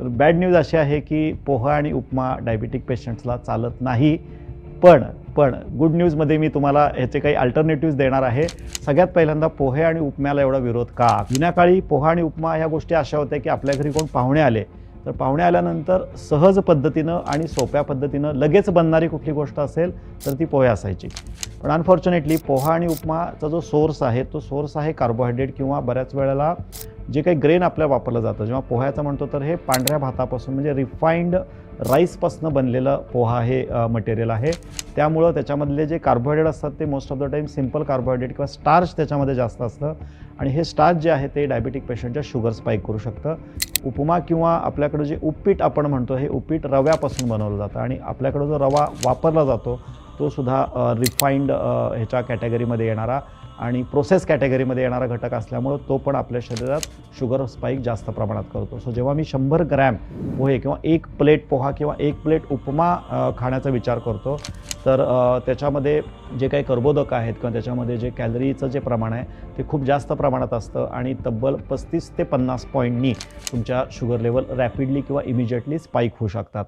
तर bad news अशी आहे की पोहा आणि उपमा डायबिटिक पेशंट्सला चालत नाही. पण गुड न्यूजमध्ये मी तुम्हाला ह्याचे काही अल्टरनेटिव्ज देणार आहे. सगळ्यात पहिल्यांदा पोहे आणि उपम्याला एवढा विरोध का? जुन्या काळी पोहा आणि उपमा ह्या गोष्टी अशा होत्या की आपल्या घरी कोण पाहुणे आले तर पाहुणे आल्यानंतर सहज पद्धतीनं आणि सोप्या पद्धतीनं लगेच बनणारी कुठली गोष्ट असेल तर ती पोहे असायची. पण अनफॉर्च्युनेटली पोहा आणि उपमाचा जो सोर्स आहे तो सोर्स आहे कार्बोहायड्रेट किंवा बऱ्याच वेळेला जे काही ग्रेन आपल्याला वापरलं जातं. जेव्हा पोह्याचं म्हणतो तर हे पांढऱ्या भातापासून म्हणजे रिफाईंड राईसपासून बनलेलं पोहा हे मटेरियल आहे. त्यामुळं त्याच्यामधले जे कार्बोहायड्रेट असतात ते most of the time simple carbohydrate किंवा स्टार्च त्याच्यामध्ये जास्त असतं आणि हे स्टार्च जे आहे ते डायबिटिक पेशंटच्या शुगर स्पाईक करू शकतं. उपमा किंवा आपल्याकडं जे उपीट आपण म्हणतो हे उपीट रव्यापासून बनवलं जातं आणि आपल्याकडं जो रवा वापरला जातो तो सुद्धा रिफाईंड ह्याच्या कॅटेगरीमध्ये येणारा आणि प्रोसेस कॅटेगरीमध्ये येणारा घटक असल्यामुळं तो पण आपल्या शरीरात शुगर स्पाईक जास्त प्रमाणात करतो. सो जेव्हा मी 100 ग्रॅम पोहे किंवा 1 प्लेट पोहा किंवा 1 प्लेट उपमा खाण्याचा विचार करतो तर त्याच्यामध्ये जे काही कर्बोदक आहेत किंवा त्याच्यामध्ये जे कॅलरीचं जे प्रमाण आहे ते खूप जास्त प्रमाणात असतं आणि तब्बल 35 ते 50 पॉईंटनी तुमच्या शुगर लेवल रॅपिडली किंवा इमिजिएटली स्पाईक होऊ शकतात.